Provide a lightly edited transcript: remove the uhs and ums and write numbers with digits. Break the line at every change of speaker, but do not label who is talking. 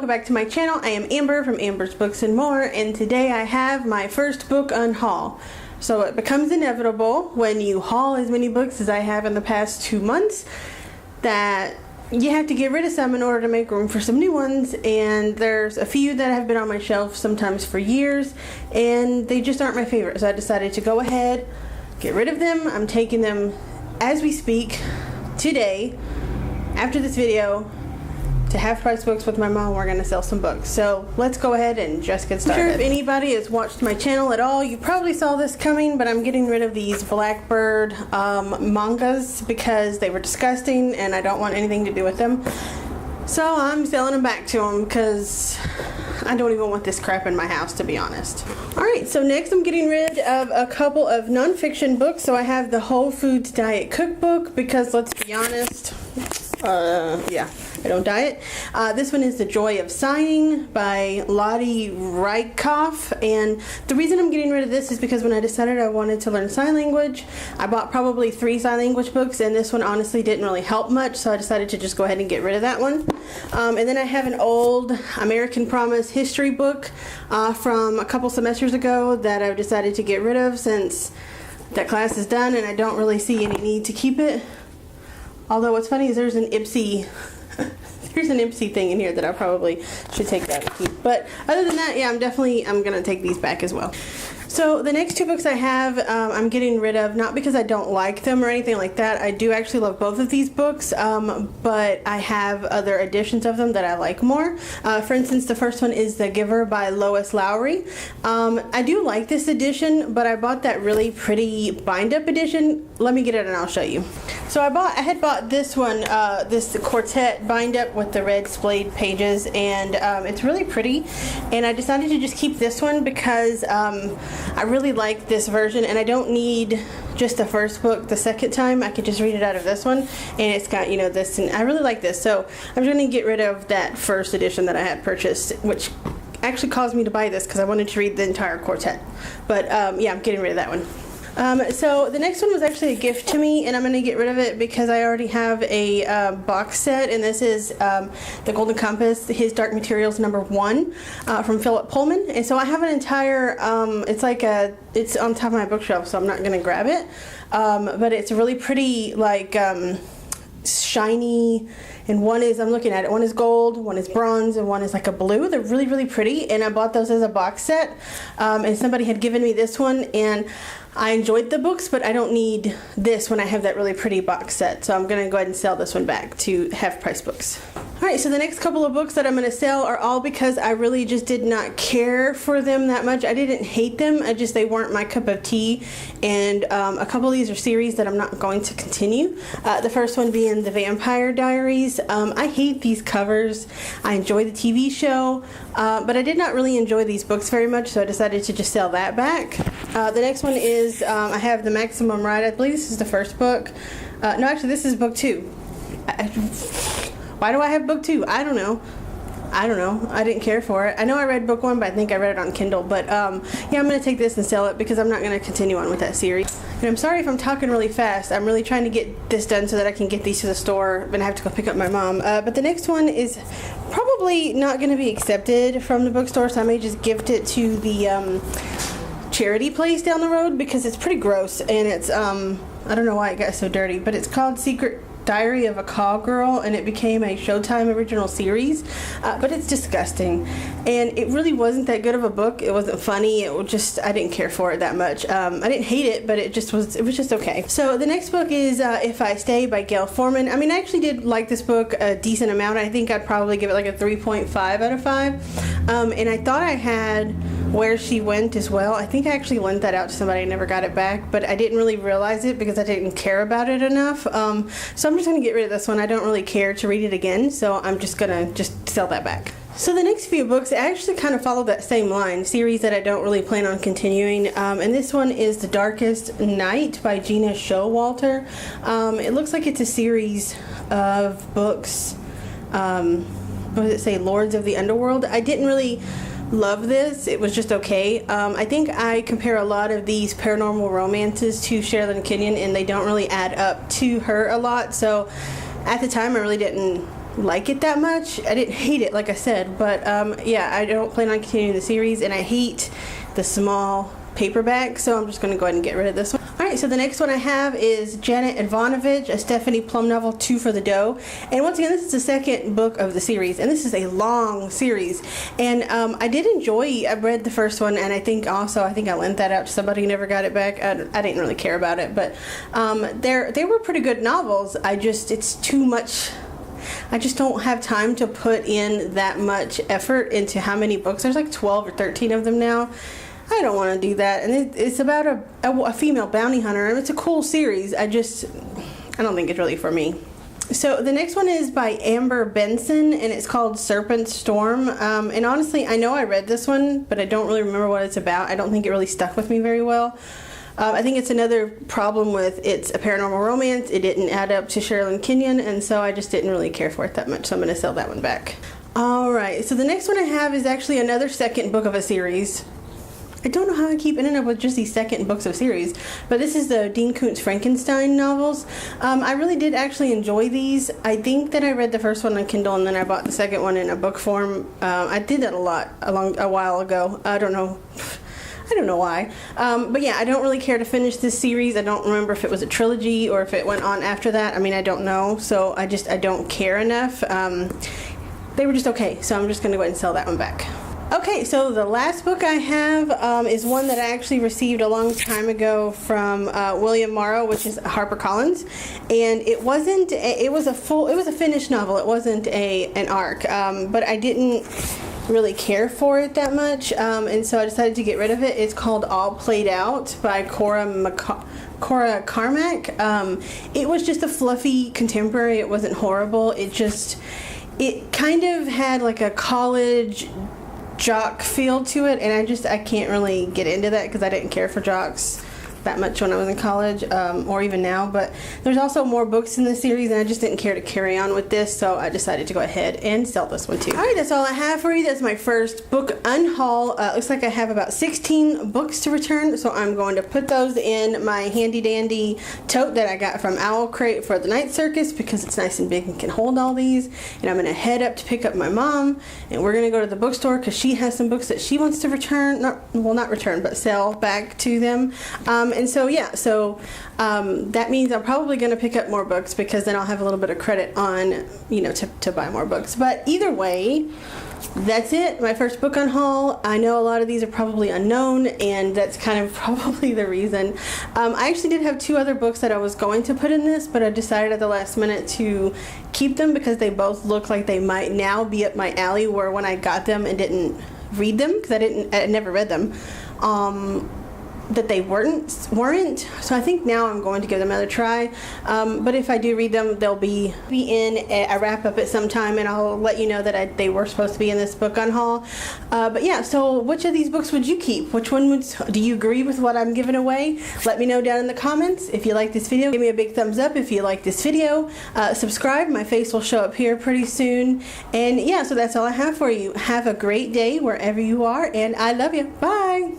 welcome back to my channel. I am Amber from Amber's Books and More, and today I have my first book unhaul. So it becomes inevitable when you haul as many books as I have in the past 2 months that you have to get rid of some in order to make room for some new ones, and there's a few that have been on my shelf sometimes for years and they just aren't my favorite, so I decided to go ahead, get rid of them. I'm taking them as we speak today after this video to Half Price Books with my mom. We're going to sell some books. So let's go ahead and just get started. I'm sure if anybody has watched my channel at all, you probably saw this coming, but I'm getting rid of these Blackbird mongos because they were disgusting and I don't want anything to do with them. So I'm selling them back to them because I don't even want this crap in my house, to be honest. Alright, so next I'm getting rid of a couple of nonfiction books. So I have the Whole Foods Diet Cookbook because, let's be honest, yeah, I don't diet. This one is The Joy of Signing by Lottie Rykoff, and the reason I'm getting rid of this is because when I decided I wanted to learn sign language, I bought probably 3 sign language books, and this one honestly didn't really help much, so I decided to just go ahead and get rid of that one. And then I have an old American Promise history book from a couple semesters ago that I've decided to get rid of since that class is done and I don't really see any need to keep it. Although what's funny is there's an Ipsy thing in here that I probably should take that and keep. But other than that, yeah, I'm gonna take these back as well. So the next 2 books I have, I'm getting rid of, not because I don't like them or anything like that. I do actually love both of these books, but I have other editions of them that I like more. For instance, the first one is The Giver by Lois Lowry. I do like this edition, but I bought that really pretty bind-up edition. Let me get it and I'll show you. So I had bought this one, this quartet bind-up with the red splayed pages, and it's really pretty. And I decided to just keep this one because I really like this version, and I don't need just the first book the second time. I could just read it out of this one, and it's got, you know, this, and I really like this. So I'm just going to get rid of that first edition that I had purchased, which actually caused me to buy this because I wanted to read the entire quartet. But yeah, I'm getting rid of that one. So the next one was actually a gift to me, and I'm going to get rid of it because I already have a box set, and this is The Golden Compass, His Dark Materials #1 from Philip Pullman. And so I have an entire, it's on top of my bookshelf, so I'm not going to grab it, but it's really pretty, like, shiny, and one is, I'm looking at it, one is gold, one is bronze, and one is like a blue. They're really, really pretty, and I bought those as a box set, and somebody had given me this one, and I enjoyed the books, but I don't need this when I have that really pretty box set, so I'm going to go ahead and sell this one back to Half Price Books. Alright, so the next couple of books that I'm going to sell are all because I really just did not care for them that much. I didn't hate them, they weren't my cup of tea, and a couple of these are series that I'm not going to continue. The first one being The Vampire Diaries. I hate these covers. I enjoy the TV show, but I did not really enjoy these books very much, so I decided to just sell that back. The next one is, I have The Maximum Ride. I believe this is the first book. No, actually, this is book 2. Why do I have book 2? I don't know. I didn't care for it. I know I read book 1, but I think I read it on Kindle. But yeah, I'm going to take this and sell it because I'm not going to continue on with that series. And I'm sorry if I'm talking really fast. I'm really trying to get this done so that I can get these to the store. I'm going to have to go pick up my mom. But the next one is probably not going to be accepted from the bookstore, so I may just gift it to the charity place down the road because it's pretty gross, and it's I don't know why it got so dirty, but it's called Secret Diary of a Call Girl, and it became a Showtime original series, but it's disgusting, and it really wasn't that good of a book. It wasn't funny. It was just, I didn't care for it that much. I didn't hate it, but it was just okay. So the next book is If I Stay by Gail Forman. I mean, I actually did like this book a decent amount. I think I'd probably give it like a 3.5 out of 5, and I thought I had Where She Went as well. I think I actually lent that out to somebody. I never got it back, but I didn't really realize it because I didn't care about it enough. So I'm just going to get rid of this one. I don't really care to read it again, so I'm just going to sell that back. So the next few books actually kind of follow that same line, series that I don't really plan on continuing, and this one is The Darkest Night by Gina Showalter. It looks like it's a series of books, what does it say, Lords of the Underworld. I didn't really love this. It was just okay. I think I compare a lot of these paranormal romances to Sherilyn Kenyon, and they don't really add up to her a lot, so at the time I really didn't like it that much. I didn't hate it, like I said, but yeah, I don't plan on continuing the series, and I hate the small paperback, so I'm just going to go ahead and get rid of this one. Alright, so the next one I have is Janet Ivanovich, a Stephanie Plum novel, Two for the Dough. And once again, this is the second book of the series, and this is a long series. And I did enjoy, I read the first one, and I think I lent that out to somebody who never got it back. I didn't really care about it, but they were pretty good novels. It's too much. I just don't have time to put in that much effort into how many books. There's like 12 or 13 of them now. I don't want to do that. And it's about a female bounty hunter, and it's a cool series. I don't think it's really for me. So the next one is by Amber Benson, and it's called Serpent Storm. And honestly, I know I read this one, but I don't really remember what it's about. I don't think it really stuck with me very well. I think it's another problem with it's a paranormal romance. It didn't add up to Sherilyn Kenyon, and so I just didn't really care for it that much, so I'm going to sell that one back. Alright, so the next one I have is actually another second book of a series. I don't know how I keep ending up with just these second books of series, but this is the Dean Koontz Frankenstein novels. I really did actually enjoy these. I think that I read the first one on Kindle, and then I bought the second one in a book form. I did that a while ago. I don't know why. But yeah, I don't really care to finish this series. I don't remember if it was a trilogy or if it went on after that. I mean, I don't know, so I don't care enough. They were just okay, so I'm just going to go ahead and sell that one back. Okay, so the last book I have is one that I actually received a long time ago from William Morrow, which is HarperCollins, and it was a finished novel. It wasn't an arc, but I didn't really care for it that much, and so I decided to get rid of it. It's called All Played Out by Cora Carmack. It was just a fluffy contemporary. It wasn't horrible. It kind of had like a college jock feel to it, and I can't really get into that because I didn't care for jocks that much when I was in college, or even now. But there's also more books in the series, and I just didn't care to carry on with this, so I decided to go ahead and sell this one too. Alright, that's all I have for you. That's my first book unhaul. Looks like I have about 16 books to return, so I'm going to put those in my handy dandy tote that I got from Owl Crate for the night circus because it's nice and big and can hold all these. And I'm going to head up to pick up my mom, and we're going to go to the bookstore because she has some books that she wants to return, not return, but sell back to them. And so yeah, that means I'm probably going to pick up more books because then I'll have a little bit of credit on, to buy more books. But either way, that's it. My first book on haul. I know a lot of these are probably unknown, and that's kind of probably the reason. I actually did have 2 other books that I was going to put in this, but I decided at the last minute to keep them because they both look like they might now be up my alley, where when I got them and didn't read them because I never read them, that they weren't. So I think now I'm going to give them another try. But if I do read them, they'll be in a wrap up at some time, and I'll let you know that they were supposed to be in this book on haul. But yeah, so which of these books would you keep? Which one do you agree with what I'm giving away? Let me know down in the comments. If you like this video, give me a big thumbs up if you like this video. Subscribe. My face will show up here pretty soon. And yeah, so that's all I have for you. Have a great day wherever you are, and I love you. Bye.